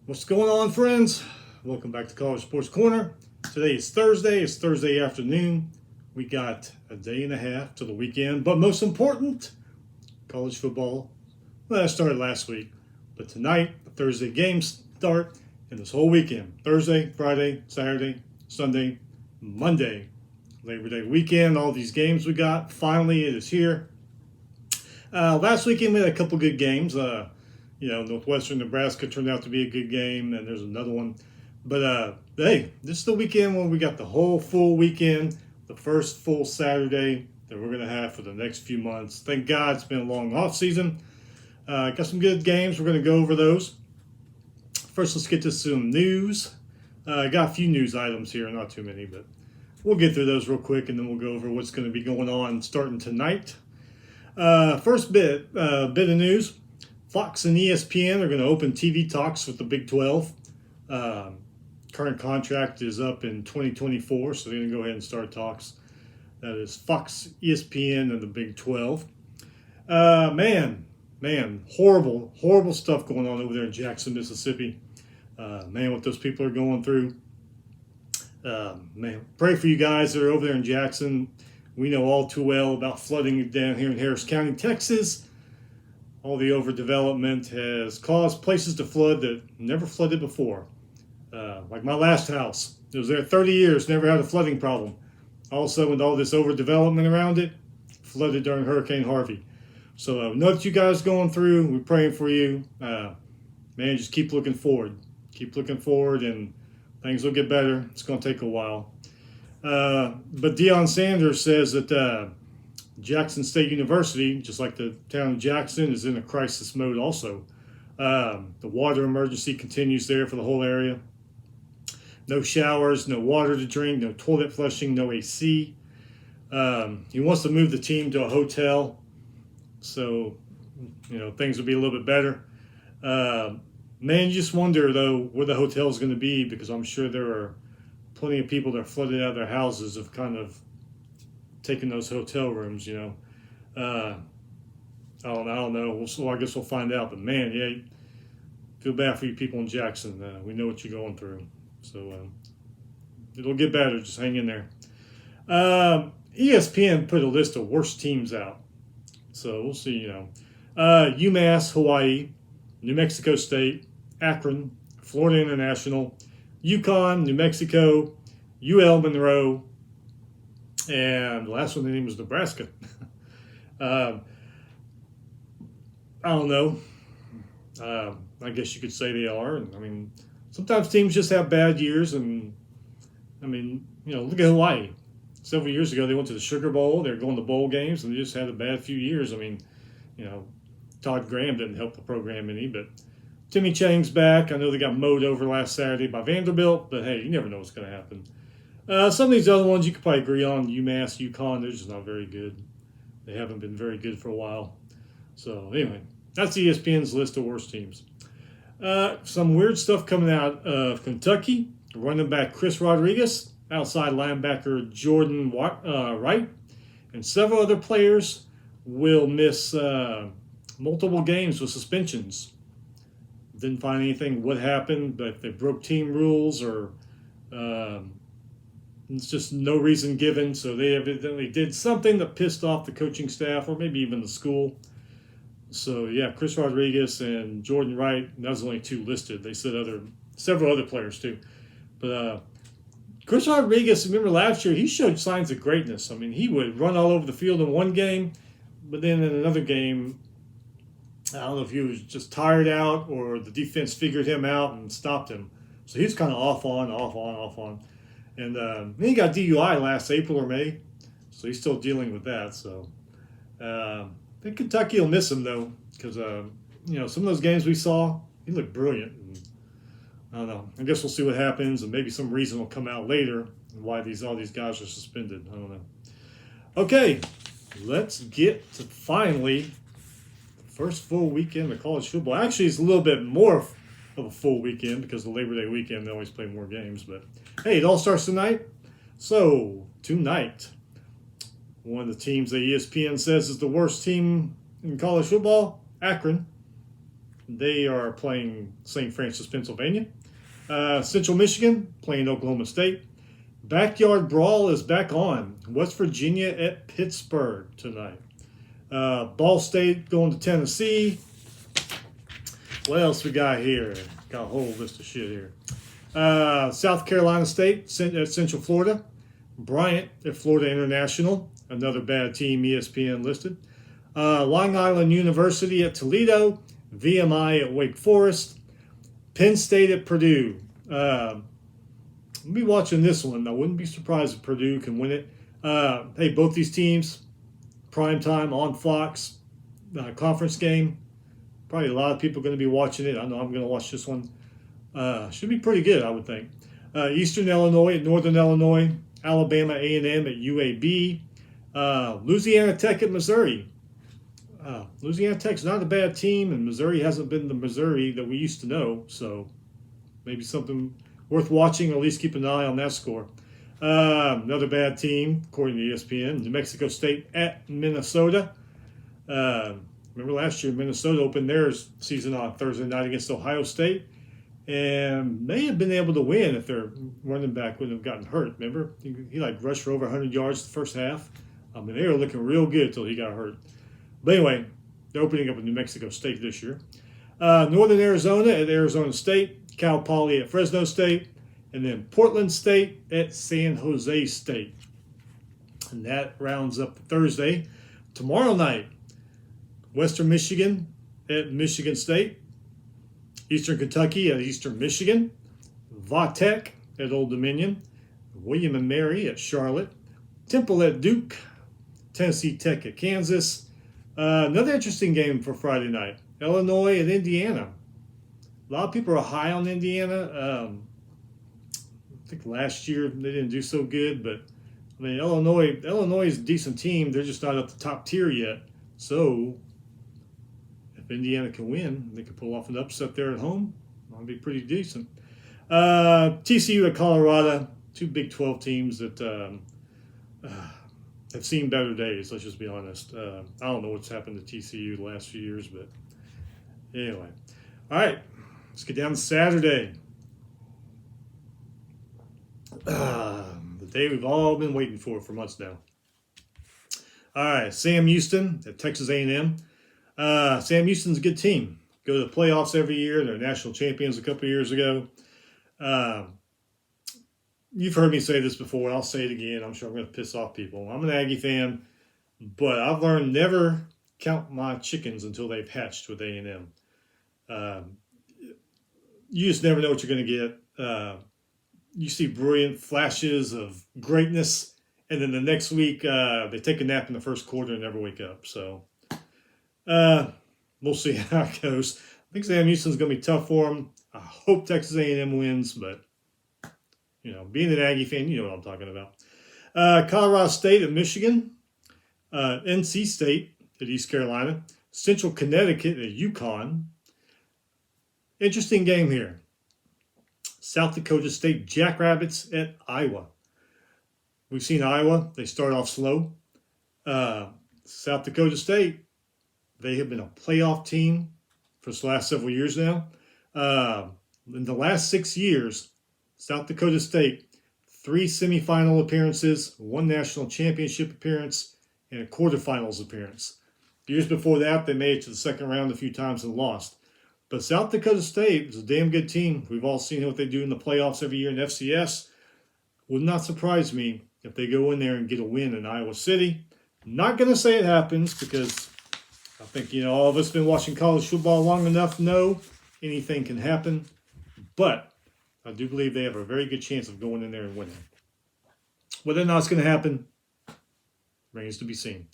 What's going on, friends? Welcome back to College Sports Corner. Today is Thursday. It's Thursday afternoon. We got a day and a half to the weekend, but most important, college football. Well, that started last week, but tonight, the Thursday games start, and this whole weekend, Thursday, Friday, Saturday, Sunday, Monday, Labor Day weekend, all these games we got. Finally, it is here. Last weekend, we had a couple good games. Northwestern Nebraska turned out to be a good game, and there's another one. But hey, this is the weekend when we got the whole full weekend, the first full Saturday that we're going to have for the next few months. Thank God it's been a long off season. Got some good games. We're going to go over those. First, let's get to some news. I got a few news items here, not too many, but we'll get through those real quick, and then we'll go over what's going to be going on starting tonight. First bit of news. Fox and ESPN are going to open TV talks with the Big 12. Current contract is up in 2024, so they're going to go ahead and start talks. That is Fox, ESPN, and the Big 12. Horrible stuff going on over there in Jackson, Mississippi. What those people are going through. Pray for you guys that are over there in Jackson. We know all too well about flooding down here in Harris County, Texas. All the overdevelopment has caused places to flood that never flooded before. Like my last house. It was there 30 years, never had a flooding problem. All of a sudden, with all this overdevelopment around it, flooded during Hurricane Harvey. So know that you guys going through. We're praying for you. Just keep looking forward. Keep looking forward, and things will get better. It's going to take a while. But Deion Sanders says that Jackson State University, just like the town of Jackson, is in a crisis mode also. The water emergency continues there for the whole area. No showers, no water to drink, no toilet flushing, no AC. He wants to move the team to a hotel, so things will be a little bit better. You just wonder, though, where the hotel is going to be, because I'm sure there are plenty of people that are flooded out of their houses have kind of taking those hotel rooms, I don't know. I guess we'll find out. But feel bad for you people in Jackson. We know what you're going through. So it'll get better. Just hang in there. ESPN put a list of worst teams out. So we'll see, UMass, Hawaii, New Mexico State, Akron, Florida International, UConn, New Mexico, UL Monroe, and the last one, the name was Nebraska. I don't know. I guess you could say they are. And sometimes teams just have bad years. And look at Hawaii. Several years ago, they went to the Sugar Bowl. They were going to bowl games, and they just had a bad few years. Todd Graham didn't help the program any, but Timmy Chang's back. I know they got mowed over last Saturday by Vanderbilt, but hey, you never know what's going to happen. Some of these other ones you could probably agree on. UMass, UConn, they're just not very good. They haven't been very good for a while. So anyway, that's ESPN's list of worst teams. Some weird stuff coming out of Kentucky. Running back Chris Rodriguez, outside linebacker Jordan Wright, and several other players will miss multiple games with suspensions. Didn't find anything what happened, but if they broke team rules or it's just no reason given, so they evidently did something that pissed off the coaching staff or maybe even the school. So yeah, Chris Rodriguez and Jordan Wright, that was only two listed. They said several other players too. But Chris Rodriguez, remember last year, he showed signs of greatness. He would run all over the field in one game, but then in another game, I don't know if he was just tired out or the defense figured him out and stopped him. So he was kind of off on. And then he got DUI last April or May, so he's still dealing with that. So I think Kentucky will miss him, though, because, some of those games we saw, he looked brilliant. And, I don't know. I guess we'll see what happens, and maybe some reason will come out later why all these guys are suspended. I don't know. Okay, let's get to finally the first full weekend of college football. Actually, it's a little bit more of a full weekend because the Labor Day weekend, they always play more games. But, hey, it all starts tonight. So, tonight, one of the teams that ESPN says is the worst team in college football, Akron. They are playing St. Francis, Pennsylvania. Central Michigan playing Oklahoma State. Backyard Brawl is back on. West Virginia at Pittsburgh tonight. Ball State going to Tennessee. What else we got here? Got a whole list of shit here. South Carolina State at Central Florida. Bryant at Florida International. Another bad team, ESPN listed. Long Island University at Toledo. VMI at Wake Forest. Penn State at Purdue. I'll be watching this one. I wouldn't be surprised if Purdue can win it. Hey, both these teams, prime time on Fox, conference game. Probably a lot of people are going to be watching it. I know I'm going to watch this one. Should be pretty good, I would think. Eastern Illinois at Northern Illinois. Alabama A&M at UAB. Louisiana Tech at Missouri. Louisiana Tech's not a bad team, and Missouri hasn't been the Missouri that we used to know. So maybe something worth watching, or at least keep an eye on that score. Another bad team, according to ESPN, New Mexico State at Minnesota. Remember last year, Minnesota opened their season on Thursday night against Ohio State, and may have been able to win if their running back wouldn't have gotten hurt. Remember, he like rushed for over 100 yards the first half. I mean, they were looking real good until he got hurt. But anyway, they're opening up with New Mexico State this year. Northern Arizona at Arizona State. Cal Poly at Fresno State. And then Portland State at San Jose State. And that rounds up Thursday. Tomorrow night, Western Michigan at Michigan State. Eastern Kentucky at Eastern Michigan. Vatech at Old Dominion. William and Mary at Charlotte. Temple at Duke. Tennessee Tech at Kansas. Another interesting game for Friday night. Illinois at Indiana. A lot of people are high on Indiana. I think last year they didn't do so good, but I mean Illinois is a decent team. They're just not up the top tier yet. So if Indiana can win, they can pull off an upset there at home. That'll be pretty decent. TCU at Colorado. Two Big 12 teams that have seen better days, let's just be honest. I don't know what's happened to TCU the last few years, but anyway. All right, let's get down to Saturday. The day we've all been waiting for months now. All right, Sam Houston at Texas A&M. Sam Houston's a good team. Go to the playoffs every year. They're national champions a couple of years ago. You've heard me say this before, and I'll say it again. I'm sure I'm going to piss off people. I'm an Aggie fan, but I've learned never count my chickens until they've hatched with A&M. You just never know what you're going to get. You see brilliant flashes of greatness, and then the next week they take a nap in the first quarter and never wake up. So we'll see how it goes. I think Sam Houston's going to be tough for them. I hope Texas A&M wins, but you know, being an Aggie fan, you know what I'm talking about. Colorado State at Michigan. NC State at East Carolina. Central Connecticut at UConn. Interesting game here. South Dakota State Jackrabbits at Iowa. We've seen Iowa. They start off slow. South Dakota State, they have been a playoff team for the last several years now. In the last 6 years, South Dakota State, 3 semifinal appearances, 1 national championship appearance, and a quarterfinals appearance. Years before that, they made it to the second round a few times and lost. But South Dakota State is a damn good team. We've all seen what they do in the playoffs every year in FCS. Would not surprise me if they go in there and get a win in Iowa City. Not going to say it happens because I think, you know, all of us been watching college football long enough to know anything can happen. But I do believe they have a very good chance of going in there and winning. Whether or not it's going to happen remains to be seen.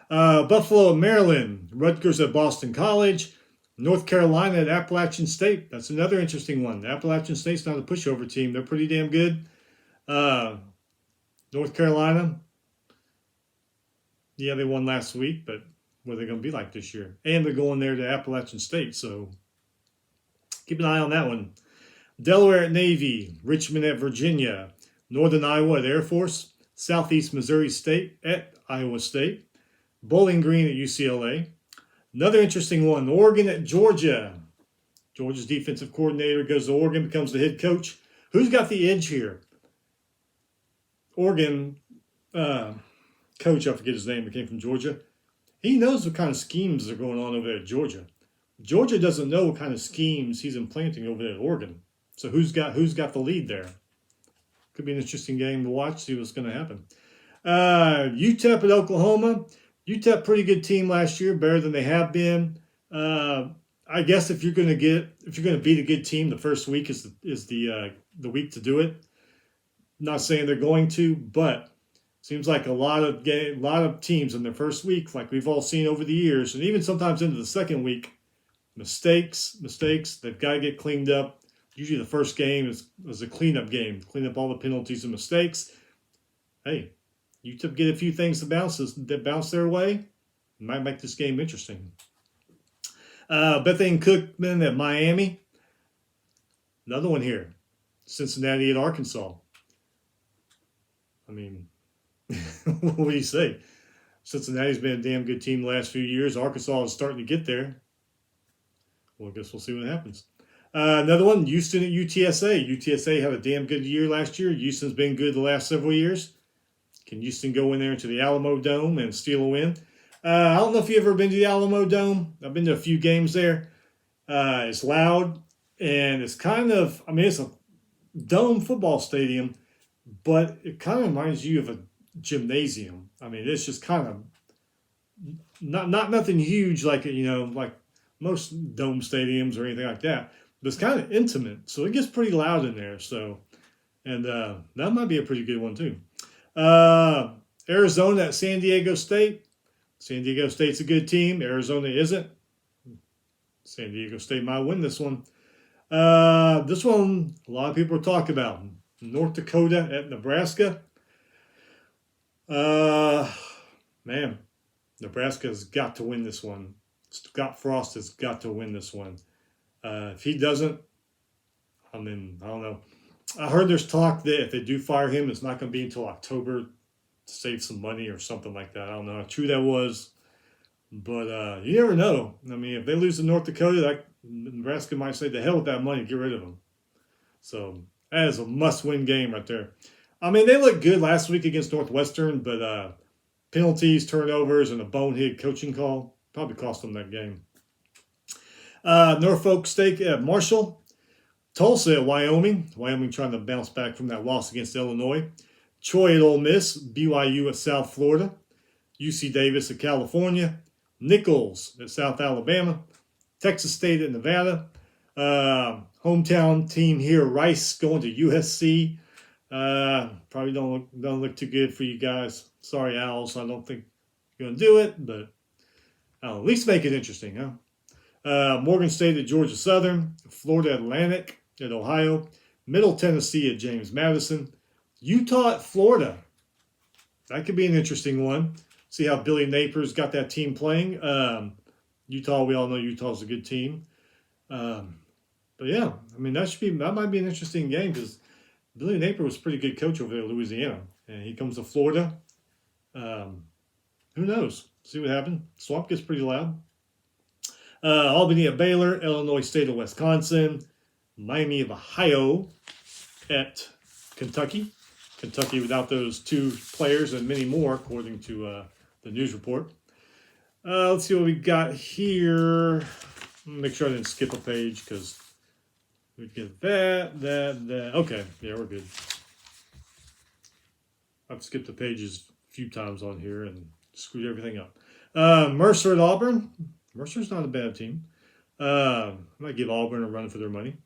Buffalo, Maryland. Rutgers at Boston College. North Carolina at Appalachian State. That's another interesting one. Appalachian State's not a pushover team. They're pretty damn good. North Carolina, yeah, they won last week, but what are they going to be like this year? And they're going there to Appalachian State, so keep an eye on that one. Delaware at Navy, Richmond at Virginia, Northern Iowa at Air Force, Southeast Missouri State at Iowa State, Bowling Green at UCLA. Another interesting one, Oregon at Georgia. Georgia's defensive coordinator goes to Oregon, becomes the head coach. Who's got the edge here? Oregon coach, I forget his name, that came from Georgia. He knows what kind of schemes are going on over there at Georgia. Georgia doesn't know what kind of schemes he's implanting over there at Oregon. So who's got the lead there? Could be an interesting game to watch, see what's going to happen. UTEP at Oklahoma. UTEP, pretty good team last year, better than they have been. I guess if you're going to beat a good team, the first week is the week to do it. Not saying they're going to, but seems like a lot of teams in their first week, like we've all seen over the years, and even sometimes into the second week, mistakes. They've got to get cleaned up. Usually the first game is a cleanup game, clean up all the penalties and mistakes. Hey, UTEP get a few things that bounce their way, might make this game interesting. Bethany Cookman at Miami. Another one here. Cincinnati at Arkansas. I mean, what do you say? Cincinnati's been a damn good team the last few years. Arkansas is starting to get there. Well, I guess we'll see what happens. Another one, Houston at UTSA. UTSA had a damn good year last year. Houston's been good the last several years. Can Houston go in there into the Alamo Dome and steal a win? I don't know if you've ever been to the Alamo Dome. I've been to a few games there. It's loud, and it's it's a dome football stadium, but it kind of reminds you of a gymnasium. I mean, it's just kind of not nothing huge like like most dome stadiums or anything like that. But it's kind of intimate, so it gets pretty loud in there. So, and that might be a pretty good one too. Arizona at San Diego State. San Diego State's a good team. Arizona isn't. San Diego State might win this one. This one, a lot of people are talking about. North Dakota at Nebraska. Man, Nebraska's got to win this one. Scott Frost has got to win this one. If he doesn't, I don't know. I heard there's talk that if they do fire him, it's not going to be until October to save some money or something like that. I don't know how true that was. But you never know. I mean, if they lose to North Dakota, Nebraska might say, the hell with that money, get rid of them. So that is a must-win game right there. I mean, they looked good last week against Northwestern, but penalties, turnovers, and a bonehead coaching call probably cost them that game. Norfolk State at Marshall. Tulsa at Wyoming. Wyoming trying to bounce back from that loss against Illinois. Troy at Ole Miss. BYU at South Florida. UC Davis at California. Nichols at South Alabama. Texas State at Nevada. Hometown team here, Rice, going to USC. Probably don't look too good for you guys. Sorry, Owls. I don't think you're going to do it, but at least make it interesting, huh? Morgan State at Georgia Southern. Florida Atlantic at Ohio. Middle Tennessee at James Madison. Utah at Florida. That could be an interesting one. See how Billy Napiers got that team playing. Utah, we all know Utah's a good team. But yeah, I mean, that might be an interesting game because Billy Napier was a pretty good coach over there in Louisiana. And he comes to Florida. Who knows? See what happens. Swamp gets pretty loud. Albany at Baylor. Illinois State of Wisconsin. Miami of Ohio at Kentucky. Kentucky without those two players and many more, according to the news report. Let's see what we got here. Make sure I didn't skip a page because we get that. Okay, yeah, we're good. I've skipped the pages a few times on here and screwed everything up. Mercer at Auburn. Mercer's not a bad team. I might give Auburn a run for their money.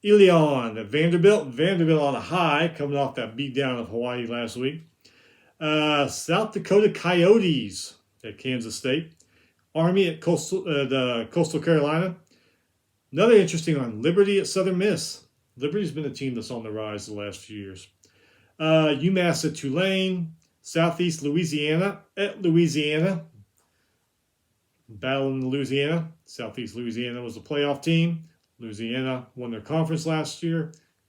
Elon at Vanderbilt. Vanderbilt on a high, coming off that beatdown of Hawaii last week. South Dakota Coyotes at Kansas State. Army at Coastal Carolina. Another interesting one, Liberty at Southern Miss. Liberty's been a team that's on the rise the last few years. UMass at Tulane. Southeast Louisiana at Louisiana. Battle in Louisiana. Southeast Louisiana was a playoff team. Louisiana won their conference last year.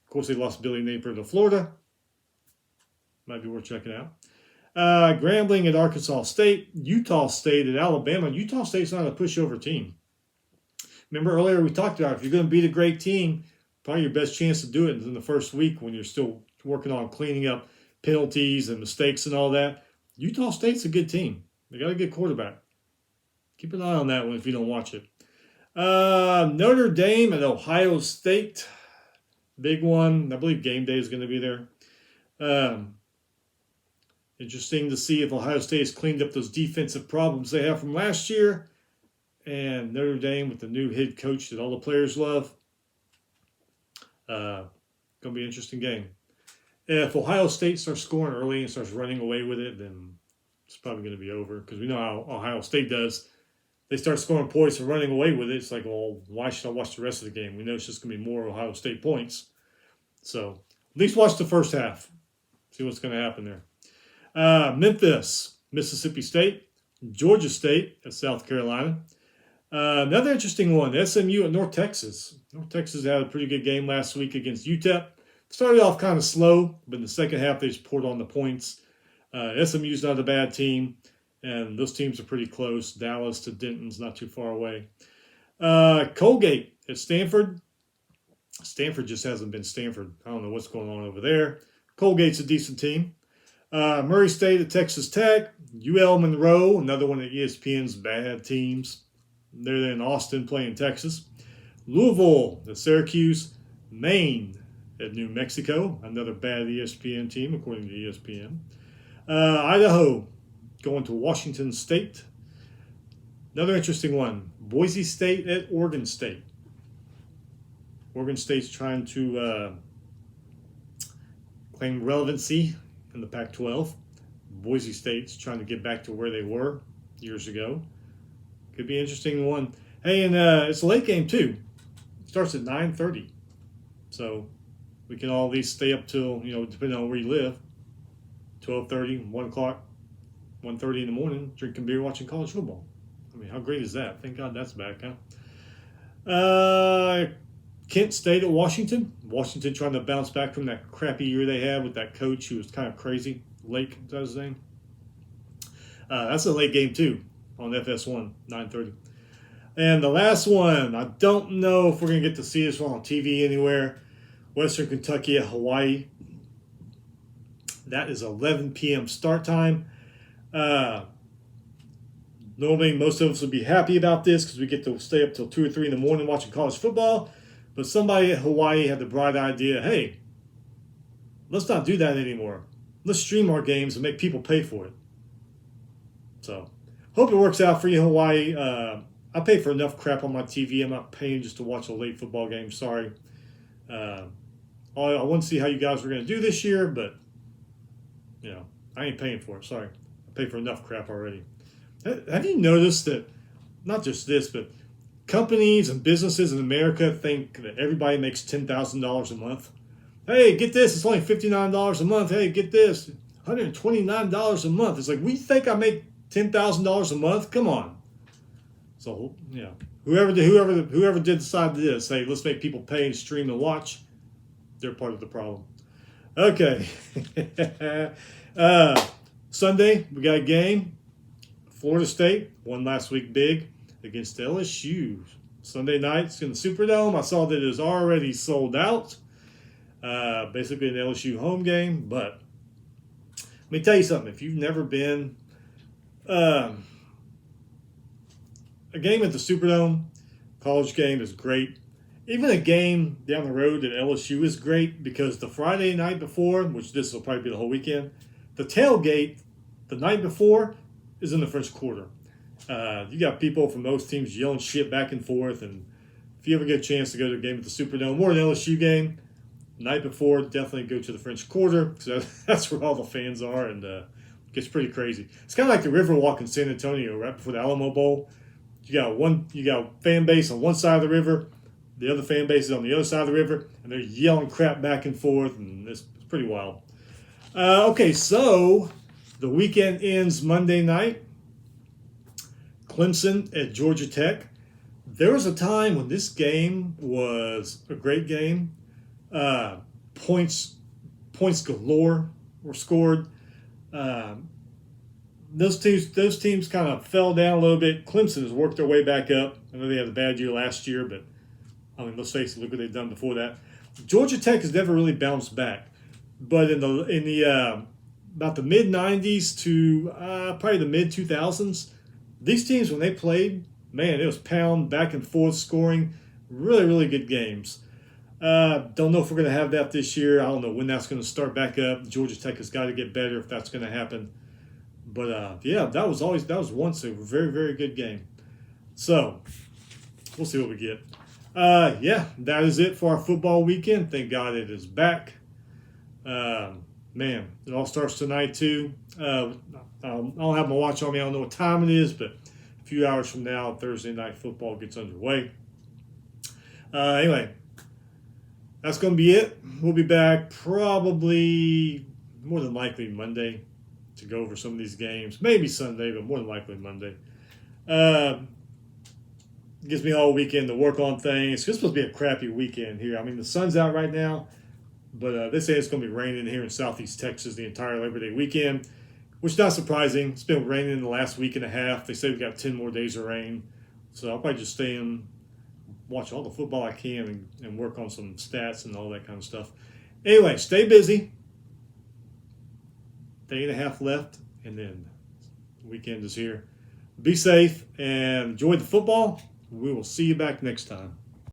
Of course, they lost Billy Napier to Florida. Might be worth checking out. Grambling at Arkansas State. Utah State at Alabama. Utah State's not a pushover team. Remember earlier we talked about if you're going to beat a great team, probably your best chance to do it is in the first week when you're still working on cleaning up penalties and mistakes and all that. Utah State's a good team. They got a good quarterback. Keep an eye on that one if you don't watch it. Notre Dame and Ohio State. Big one. I believe game day is going to be there. Interesting to see if Ohio State has cleaned up those defensive problems they have from last year. And Notre Dame with the new head coach that all the players love. Going to be an interesting game. If Ohio State starts scoring early and starts running away with it, then it's probably going to be over. Because we know how Ohio State does. They start scoring points and running away with it. It's like, well, why should I watch the rest of the game? We know it's just going to be more Ohio State points. So at least watch the first half. See what's going to happen there. Memphis, Mississippi State, Georgia State at South Carolina. Another interesting one, SMU at North Texas. North Texas had a pretty good game last week against UTEP. Started off kind of slow, but in the second half they just poured on the points. SMU's not a bad team, and those teams are pretty close. Dallas to Denton's not too far away. Colgate at Stanford. Stanford just hasn't been Stanford. I don't know what's going on over there. Colgate's a decent team. Murray State at Texas Tech. UL Monroe, another one of ESPN's bad teams. They're in Austin playing Texas. Louisville at Syracuse. Maine at New Mexico, another bad ESPN team according to ESPN. Idaho going to Washington State. Another interesting one, Boise State at Oregon State. Oregon State's trying to claim relevancy in the Pac-12. Boise State's trying to get back to where they were years ago. Could be an interesting one. Hey, and it's a late game too. It starts at 9:30. So we can all at least stay up till, depending on where you live, 12:30, 1 o'clock, 1:30 in the morning, drinking beer, watching college football. I mean, how great is that? Thank God that's back, huh? Kent State at Washington. Washington trying to bounce back from that crappy year they had with that coach who was kind of crazy. Lake, is that his name? That's a late game too on FS1, 9:30. And the last one, I don't know if we're going to get to see this one on TV anywhere. Western Kentucky at Hawaii. That is 11 p.m. start time. Normally, most of us would be happy about this because we get to stay up till 2 or 3 in the morning watching college football. But somebody at Hawaii had the bright idea, hey, let's not do that anymore. Let's stream our games and make people pay for it. So, hope it works out for you, Hawaii. I pay for enough crap on my TV. I'm not paying just to watch a late football game. Sorry. I want to see how you guys were going to do this year, but, I ain't paying for it. Sorry. I pay for enough crap already. Have you noticed that, not just this, but companies and businesses in America think that everybody makes $10,000 a month? Hey, get this. It's only $59 a month. Hey, get this. $129 a month. It's like, we think I make $10,000 a month? Come on. So, whoever did decide this, hey, let's make people pay and stream and watch, they're part of the problem. Okay. Sunday, we got a game. Florida State won last week big against LSU. Sunday night, it's in the Superdome. I saw that it is already sold out. Basically an LSU home game. But let me tell you something. If you've never been... a game at the Superdome, college game is great. Even a game down the road at LSU is great because the Friday night before, which this will probably be the whole weekend, the tailgate the night before is in the French Quarter. You got people from those teams yelling shit back and forth, and if you ever get a chance to go to a game at the Superdome or an LSU game, the night before, definitely go to the French Quarter because that's where all the fans are, and it gets pretty crazy. It's kind of like the Riverwalk in San Antonio right before the Alamo Bowl. You got fan base on one side of the river, the other fan base is on the other side of the river, and they're yelling crap back and forth, and it's pretty wild. Okay, so the weekend ends Monday night. Clemson at Georgia Tech. There was a time when this game was a great game. Points galore were scored. Those teams kind of fell down a little bit. Clemson has worked their way back up. I know they had a bad year last year, but I mean, let's face it, look what they've done before that. Georgia Tech has never really bounced back, but in the about the mid '90s to probably the mid 2000s, these teams when they played, man, it was pound back and forth scoring, really really good games. Don't know if we're going to have that this year. I don't know when that's going to start back up. Georgia Tech has got to get better if that's going to happen. But yeah, that was once a very very good game. So we'll see what we get. Yeah, that is it for our football weekend. Thank God it is back. Man, it all starts tonight too. I don't have my watch on me. I don't know what time it is, but a few hours from now, Thursday night football gets underway. Anyway, that's going to be it. We'll be back probably more than likely Monday to go over some of these games. Maybe Sunday, but more than likely Monday. Gives me all weekend to work on things. It's supposed to be a crappy weekend here. I mean, the sun's out right now, but they say it's going to be raining here in southeast Texas the entire Labor Day weekend, which is not surprising. It's been raining in the last week and a half. They say we've got 10 more days of rain. So I'll probably just stay in, watch all the football I can, and work on some stats and all that kind of stuff. Anyway, stay busy. Day and a half left, and then the weekend is here. Be safe and enjoy the football. We will see you back next time.